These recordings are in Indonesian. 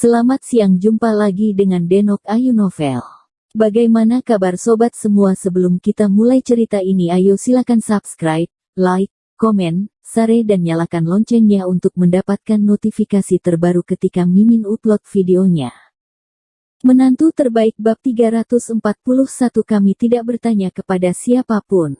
Selamat siang, jumpa lagi dengan Denok Ayu Novel. Bagaimana kabar sobat semua? Sebelum kita mulai cerita ini, ayo silakan subscribe, like, komen, share dan nyalakan loncengnya untuk mendapatkan notifikasi terbaru ketika Mimin upload videonya. Menantu terbaik bab 341. Kami tidak bertanya kepada siapapun.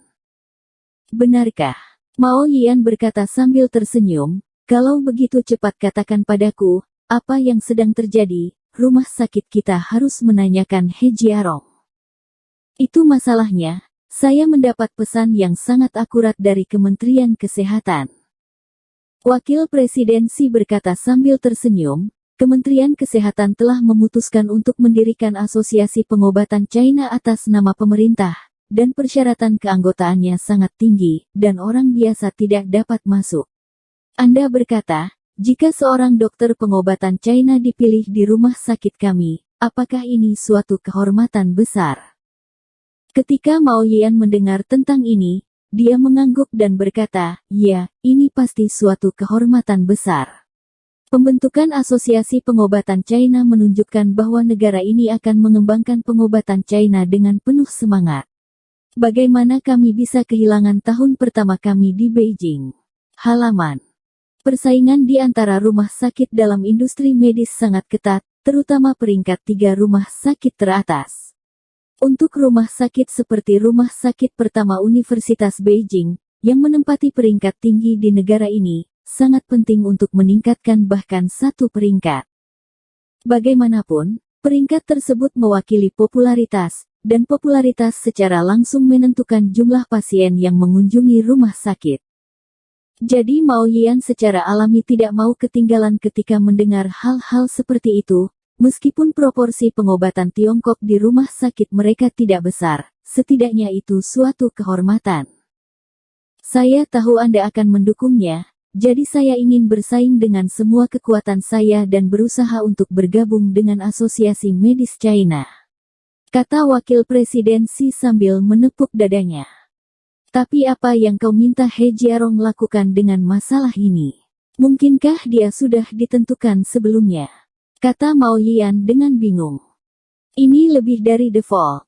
Benarkah? Mao Yian berkata sambil tersenyum, kalau begitu cepat katakan padaku, apa yang sedang terjadi? Rumah sakit kita harus menanyakan He Jiarong. Itu masalahnya, saya mendapat pesan yang sangat akurat dari Kementerian Kesehatan. Wakil Presidensi berkata sambil tersenyum, Kementerian Kesehatan telah memutuskan untuk mendirikan Asosiasi Pengobatan China atas nama pemerintah, dan persyaratan keanggotaannya sangat tinggi, dan orang biasa tidak dapat masuk. Anda berkata, jika seorang dokter pengobatan China dipilih di rumah sakit kami, apakah ini suatu kehormatan besar? Ketika Mao Yian mendengar tentang ini, dia mengangguk dan berkata, ya, ini pasti suatu kehormatan besar. Pembentukan Asosiasi Pengobatan China menunjukkan bahwa negara ini akan mengembangkan pengobatan China dengan penuh semangat. Bagaimana kami bisa kehilangan tahun pertama kami di Beijing? Halaman. Persaingan di antara rumah sakit dalam industri medis sangat ketat, terutama peringkat 3 rumah sakit teratas. Untuk rumah sakit seperti Rumah Sakit Pertama Universitas Beijing, yang menempati peringkat tinggi di negara ini, sangat penting untuk meningkatkan bahkan satu peringkat. Bagaimanapun, peringkat tersebut mewakili popularitas, dan popularitas secara langsung menentukan jumlah pasien yang mengunjungi rumah sakit. Jadi Mao Yian secara alami tidak mau ketinggalan ketika mendengar hal-hal seperti itu, meskipun proporsi pengobatan Tiongkok di rumah sakit mereka tidak besar, setidaknya itu suatu kehormatan. Saya tahu Anda akan mendukungnya, jadi saya ingin bersaing dengan semua kekuatan saya dan berusaha untuk bergabung dengan Asosiasi Medis China, kata Wakil Presidensi sambil menepuk dadanya. Tapi apa yang kau minta He Jiarong lakukan dengan masalah ini? Mungkinkah dia sudah ditentukan sebelumnya? Kata Mao Yian dengan bingung. Ini lebih dari default.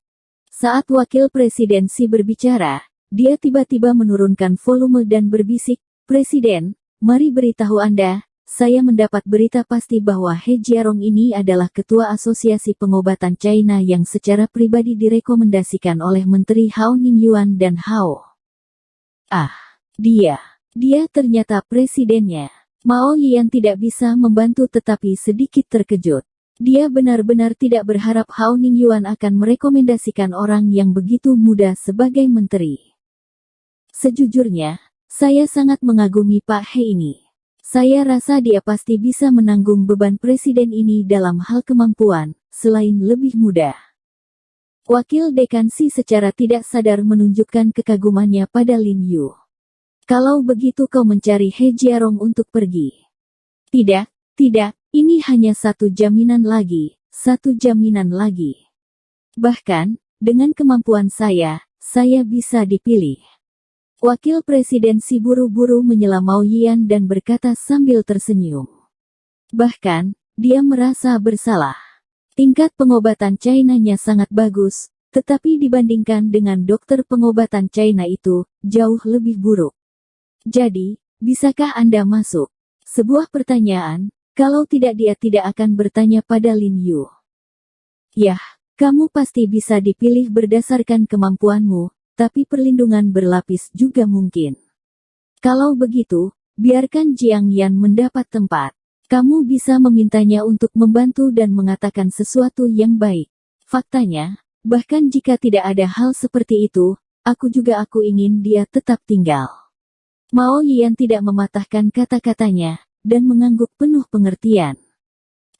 Saat Wakil Presidensi berbicara, dia tiba-tiba menurunkan volume dan berbisik, Presiden, mari beritahu Anda, saya mendapat berita pasti bahwa He Jiarong ini adalah Ketua Asosiasi Pengobatan China yang secara pribadi direkomendasikan oleh Menteri Hao Ningyuan dan Hao. Ah, dia ternyata presidennya. Mao Yian tidak bisa membantu tetapi sedikit terkejut. Dia benar-benar tidak berharap Hao Ningyuan akan merekomendasikan orang yang begitu muda sebagai menteri. Sejujurnya, saya sangat mengagumi Pak He ini. Saya rasa dia pasti bisa menanggung beban presiden ini dalam hal kemampuan, selain lebih muda. Wakil Dekansi secara tidak sadar menunjukkan kekagumannya pada Lin Yu. Kalau begitu kau mencari He Jiarong untuk pergi. Tidak, ini hanya satu jaminan lagi. Bahkan, dengan kemampuan saya bisa dipilih. Wakil Presidensi buru-buru menyela Mao Yian dan berkata sambil tersenyum. Bahkan, dia merasa bersalah. Tingkat pengobatan China-nya sangat bagus, tetapi dibandingkan dengan dokter pengobatan China itu, jauh lebih buruk. Jadi, bisakah Anda masuk? Sebuah pertanyaan, kalau tidak dia tidak akan bertanya pada Lin Yu. Yah, kamu pasti bisa dipilih berdasarkan kemampuanmu, tapi perlindungan berlapis juga mungkin. Kalau begitu, biarkan Jiang Yan mendapat tempat. Kamu bisa memintanya untuk membantu dan mengatakan sesuatu yang baik. Faktanya, bahkan jika tidak ada hal seperti itu, aku ingin dia tetap tinggal. Mao Yian tidak mematahkan kata-katanya, dan mengangguk penuh pengertian.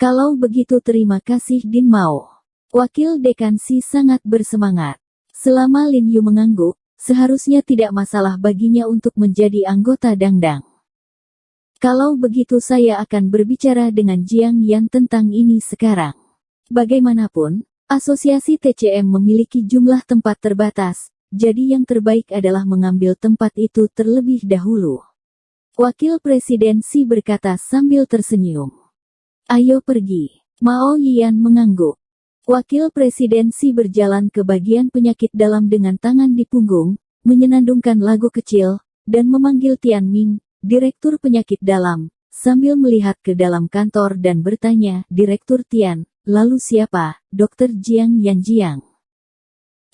Kalau begitu terima kasih Din Mao. Wakil Dekansi sangat bersemangat. Selama Lin Yu mengangguk, seharusnya tidak masalah baginya untuk menjadi anggota Dangdang. Kalau begitu saya akan berbicara dengan Jiang Yan tentang ini sekarang. Bagaimanapun, Asosiasi TCM memiliki jumlah tempat terbatas, jadi yang terbaik adalah mengambil tempat itu terlebih dahulu. Wakil Presidensi berkata sambil tersenyum. Ayo pergi. Mao Yian mengangguk. Wakil Presiden Xi berjalan ke bagian penyakit dalam dengan tangan di punggung, menyenandungkan lagu kecil, dan memanggil Tian Ming, Direktur Penyakit Dalam, sambil melihat ke dalam kantor dan bertanya, Direktur Tian, lalu siapa, Dr. Jiang Yanjiang?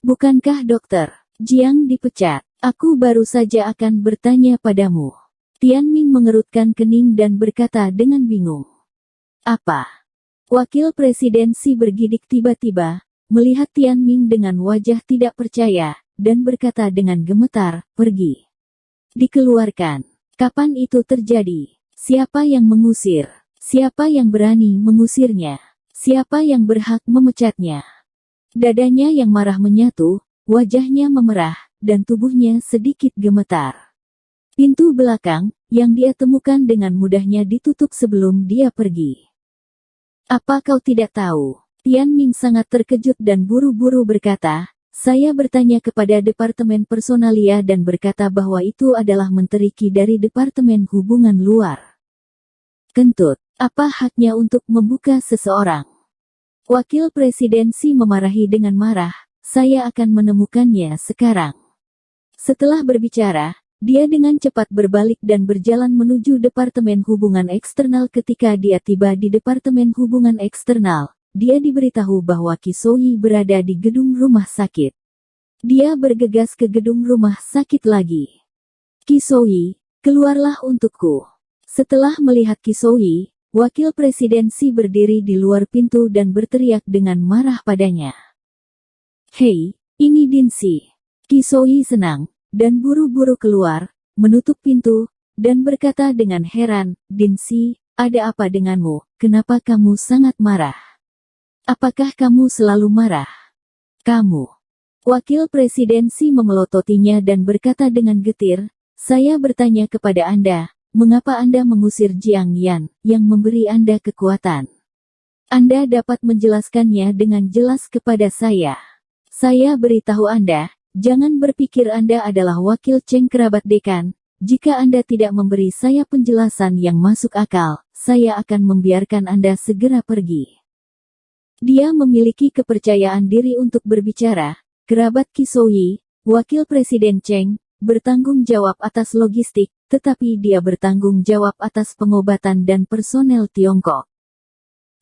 Bukankah Dr. Jiang dipecat? Aku baru saja akan bertanya padamu. Tian Ming mengerutkan kening dan berkata dengan bingung. Apa? Wakil Presiden Xi bergidik tiba-tiba, melihat Tian Ming dengan wajah tidak percaya, dan berkata dengan gemetar, pergi. Dikeluarkan. Kapan itu terjadi? Siapa yang mengusir? Siapa yang berani mengusirnya? Siapa yang berhak memecatnya? Dadanya yang marah menyatu, wajahnya memerah, dan tubuhnya sedikit gemetar. Pintu belakang, yang dia temukan dengan mudahnya ditutup sebelum dia pergi. Apa kau tidak tahu? Tian Ming sangat terkejut dan buru-buru berkata, saya bertanya kepada Departemen Personalia dan berkata bahwa itu adalah Menteri Qi dari Departemen Hubungan Luar. Kentut, apa haknya untuk membuka seseorang? Wakil Presiden Xi memarahi dengan marah, saya akan menemukannya sekarang. Setelah berbicara, dia dengan cepat berbalik dan berjalan menuju Departemen Hubungan Eksternal. Ketika dia tiba di Departemen Hubungan Eksternal, dia diberitahu bahwa Qi Souyi berada di gedung rumah sakit. Dia bergegas ke gedung rumah sakit lagi. Qi Souyi, keluarlah untukku. Setelah melihat Qi Souyi, Wakil Presiden Xi berdiri di luar pintu dan berteriak dengan marah padanya. Hei, ini Din Xi. Qi Souyi senang, dan buru-buru keluar, menutup pintu, dan berkata dengan heran, Din Xi, ada apa denganmu, kenapa kamu sangat marah? Apakah kamu selalu marah? Kamu. Wakil Presiden Xi memelototinya dan berkata dengan getir, saya bertanya kepada Anda, mengapa Anda mengusir Jiang Yan, yang memberi Anda kekuatan? Anda dapat menjelaskannya dengan jelas kepada saya. Saya beritahu Anda, jangan berpikir Anda adalah wakil Cheng kerabat dekan. Jika Anda tidak memberi saya penjelasan yang masuk akal, saya akan membiarkan Anda segera pergi. Dia memiliki kepercayaan diri untuk berbicara. Kerabat Qi Souyi, Wakil Presiden Cheng, bertanggung jawab atas logistik, tetapi dia bertanggung jawab atas pengobatan dan personel Tiongkok.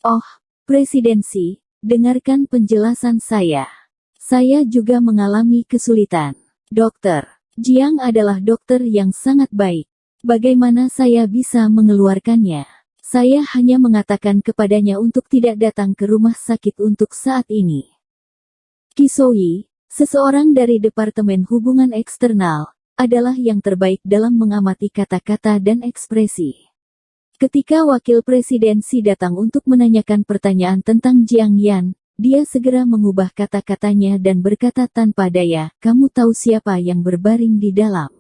Oh, Presiden Xi, dengarkan penjelasan saya. Saya juga mengalami kesulitan. Dokter Jiang adalah dokter yang sangat baik. Bagaimana saya bisa mengeluarkannya? Saya hanya mengatakan kepadanya untuk tidak datang ke rumah sakit untuk saat ini. Qi Souyi, seseorang dari Departemen Hubungan Eksternal, adalah yang terbaik dalam mengamati kata-kata dan ekspresi. Ketika Wakil Presiden Xi datang untuk menanyakan pertanyaan tentang Jiang Yan, dia segera mengubah kata-katanya dan berkata tanpa daya, kamu tahu siapa yang berbaring di dalam?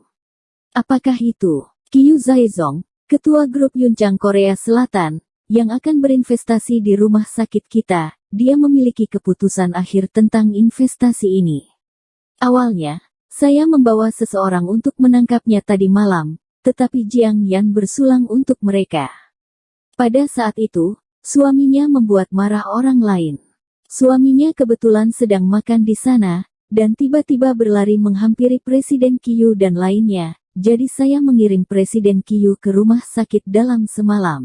Apakah itu Qiu Zaizong, ketua grup Yuncang Korea Selatan, yang akan berinvestasi di rumah sakit kita? Dia memiliki keputusan akhir tentang investasi ini. Awalnya, saya membawa seseorang untuk menangkapnya tadi malam, tetapi Jiang Yan bersulang untuk mereka. Pada saat itu, suaminya membuat marah orang lain. Suaminya kebetulan sedang makan di sana, dan tiba-tiba berlari menghampiri Presiden Qiu dan lainnya, jadi saya mengirim Presiden Qiu ke rumah sakit dalam semalam.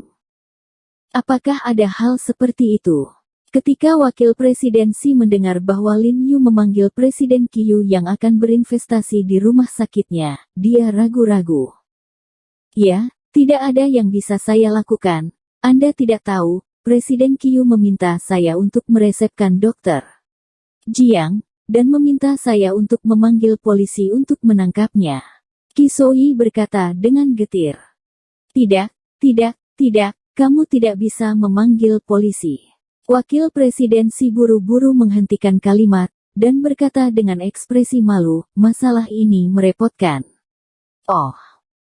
Apakah ada hal seperti itu? Ketika Wakil Presiden Xi mendengar bahwa Lin Yu memanggil Presiden Qiu yang akan berinvestasi di rumah sakitnya, dia ragu-ragu. Ya, tidak ada yang bisa saya lakukan. Anda tidak tahu, Presiden Qiu meminta saya untuk meresepkan Dr. Jiang, dan meminta saya untuk memanggil polisi untuk menangkapnya. Qi Souyi berkata dengan getir. Tidak, kamu tidak bisa memanggil polisi. Wakil Presiden Xi buru-buru menghentikan kalimat, dan berkata dengan ekspresi malu, masalah ini merepotkan. Oh.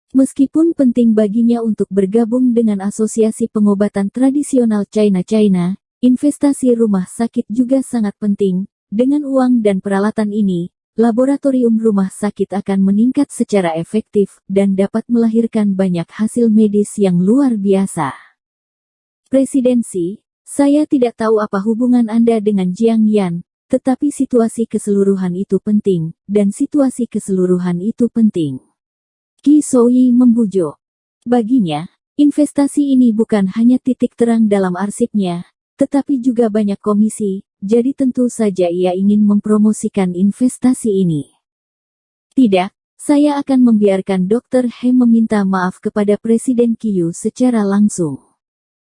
Meskipun penting baginya untuk bergabung dengan Asosiasi Pengobatan Tradisional China, investasi rumah sakit juga sangat penting. Dengan uang dan peralatan ini, laboratorium rumah sakit akan meningkat secara efektif dan dapat melahirkan banyak hasil medis yang luar biasa. Presiden Xi, Saya tidak tahu apa hubungan Anda dengan Jiang Yan, tetapi situasi keseluruhan itu penting, dan situasi keseluruhan itu penting. Qi Souyi membujuk. Baginya, investasi ini bukan hanya titik terang dalam arsipnya, tetapi juga banyak komisi, jadi tentu saja ia ingin mempromosikan investasi ini. Tidak, saya akan membiarkan Dr. He meminta maaf kepada Presiden Qiu secara langsung.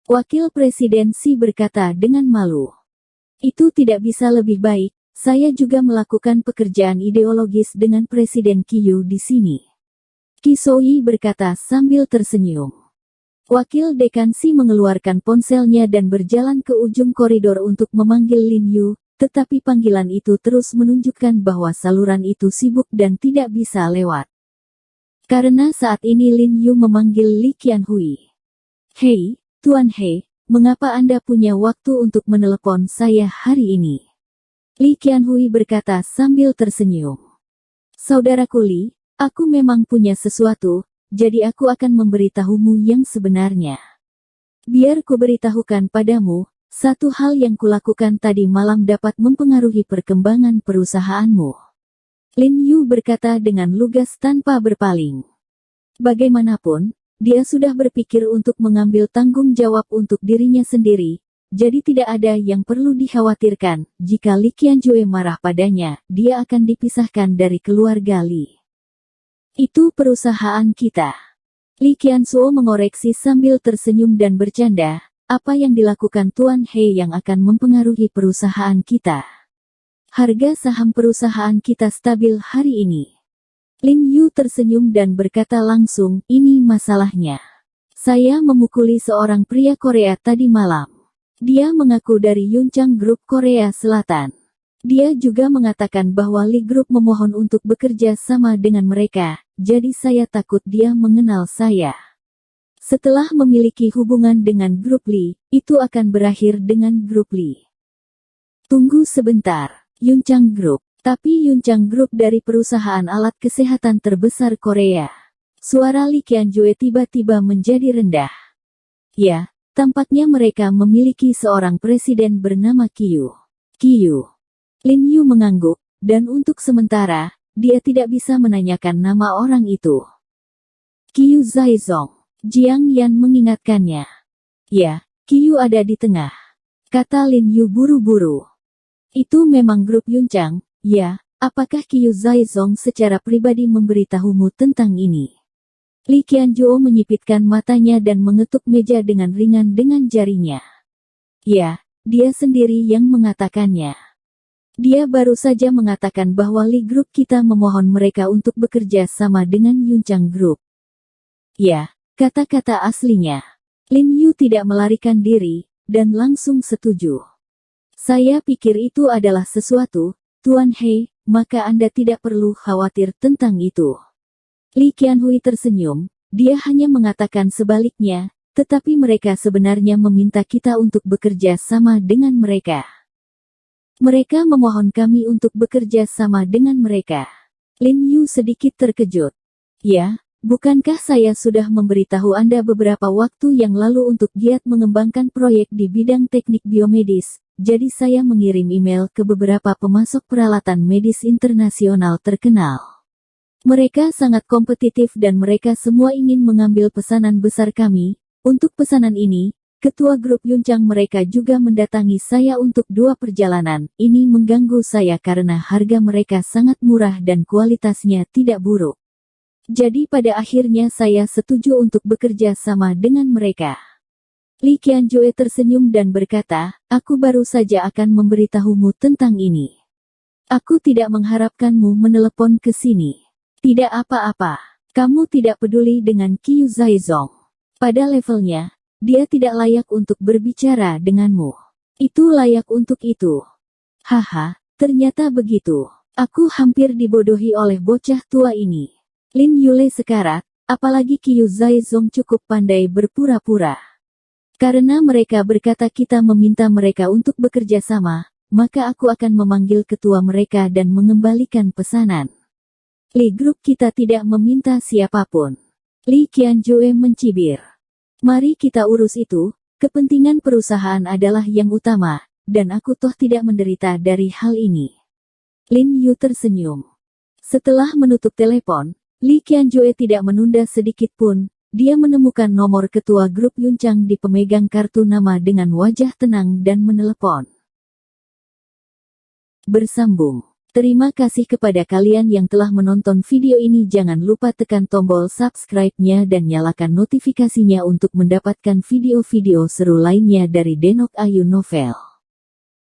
Wakil Presiden Xi berkata dengan malu. Itu tidak bisa lebih baik, saya juga melakukan pekerjaan ideologis dengan Presiden Qiu di sini. Qi Souyi berkata sambil tersenyum. Wakil Dekan Xi mengeluarkan ponselnya dan berjalan ke ujung koridor untuk memanggil Lin Yu, tetapi panggilan itu terus menunjukkan bahwa saluran itu sibuk dan tidak bisa lewat. Karena saat ini Lin Yu memanggil Li Qianhui. Hei, Tuan He, mengapa Anda punya waktu untuk menelepon saya hari ini? Li Qianhui berkata sambil tersenyum. Saudaraku Li, aku memang punya sesuatu, jadi aku akan memberitahumu yang sebenarnya. Biar kuberitahukan padamu, satu hal yang kulakukan tadi malam dapat mempengaruhi perkembangan perusahaanmu. Lin Yu berkata dengan lugas tanpa berpaling. Bagaimanapun, dia sudah berpikir untuk mengambil tanggung jawab untuk dirinya sendiri, jadi tidak ada yang perlu dikhawatirkan. Jika Li Qianjue marah padanya, dia akan dipisahkan dari keluarga Li. Itu perusahaan kita. Li Qiansuo mengoreksi sambil tersenyum dan bercanda, apa yang dilakukan Tuan He yang akan mempengaruhi perusahaan kita? Harga saham perusahaan kita stabil hari ini. Lin Yu tersenyum dan berkata langsung, ini masalahnya. Saya memukuli seorang pria Korea tadi malam. Dia mengaku dari Yunchang Group Korea Selatan. Dia juga mengatakan bahwa Li Group memohon untuk bekerja sama dengan mereka, jadi saya takut dia mengenal saya. Setelah memiliki hubungan dengan grup Li, itu akan berakhir dengan grup Li. Tunggu sebentar, Yunchang Group. Tapi Yunchang Group dari perusahaan alat kesehatan terbesar Korea. Suara Li Qianjue tiba-tiba menjadi rendah. Ya, tampaknya mereka memiliki seorang presiden bernama Qiu. Lin Yu mengangguk, dan untuk sementara, dia tidak bisa menanyakan nama orang itu. Qiu Zaizong. Jiang Yan mengingatkannya. Ya, Qiu ada di tengah. Kata Lin Yu buru-buru. Itu memang grup Yunchang, ya, apakah Qiu Zaizong secara pribadi memberitahumu tentang ini? Li Qianjuo menyipitkan matanya dan mengetuk meja dengan ringan dengan jarinya. Ya, dia sendiri yang mengatakannya. Dia baru saja mengatakan bahwa Li Group kita memohon mereka untuk bekerja sama dengan Yunchang Group. Ya, kata-kata aslinya. Lin Yu tidak melarikan diri, dan langsung setuju. Saya pikir itu adalah sesuatu, Tuan He, maka Anda tidak perlu khawatir tentang itu. Li Qianhui tersenyum, dia hanya mengatakan sebaliknya, tetapi mereka sebenarnya meminta kita untuk bekerja sama dengan mereka. Mereka memohon kami untuk bekerja sama dengan mereka. Lin Yu sedikit terkejut. Ya, bukankah saya sudah memberitahu Anda beberapa waktu yang lalu untuk giat mengembangkan proyek di bidang teknik biomedis, jadi saya mengirim email ke beberapa pemasok peralatan medis internasional terkenal. Mereka sangat kompetitif dan mereka semua ingin mengambil pesanan besar kami. Untuk pesanan ini, ketua grup Yunchang mereka juga mendatangi saya untuk 2 perjalanan. Ini mengganggu saya karena harga mereka sangat murah dan kualitasnya tidak buruk. Jadi pada akhirnya saya setuju untuk bekerja sama dengan mereka. Li Qianjue tersenyum dan berkata, aku baru saja akan memberitahumu tentang ini. Aku tidak mengharapkanmu menelepon ke sini. Tidak apa-apa. Kamu tidak peduli dengan Qiu Zaizong. Pada levelnya, dia tidak layak untuk berbicara denganmu. Itu layak untuk itu. Haha, ternyata begitu. Aku hampir dibodohi oleh bocah tua ini. Lin Yule sekarat, apalagi Qiu Zaizong cukup pandai berpura-pura. Karena mereka berkata kita meminta mereka untuk bekerja sama, maka aku akan memanggil ketua mereka dan mengembalikan pesanan. Li Group kita tidak meminta siapapun. Li Qianjue mencibir. Mari kita urus itu, Kepentingan perusahaan adalah yang utama, dan aku toh tidak menderita dari hal ini. Lin Yu tersenyum. Setelah menutup telepon, Li Qianjue tidak menunda sedikit pun. Dia menemukan nomor ketua grup Yuncang di pemegang kartu nama dengan wajah tenang dan menelepon. Bersambung. Terima kasih kepada kalian yang telah menonton video ini. Jangan lupa tekan tombol subscribe-nya dan nyalakan notifikasinya untuk mendapatkan video-video seru lainnya dari Denok Ayu Novel.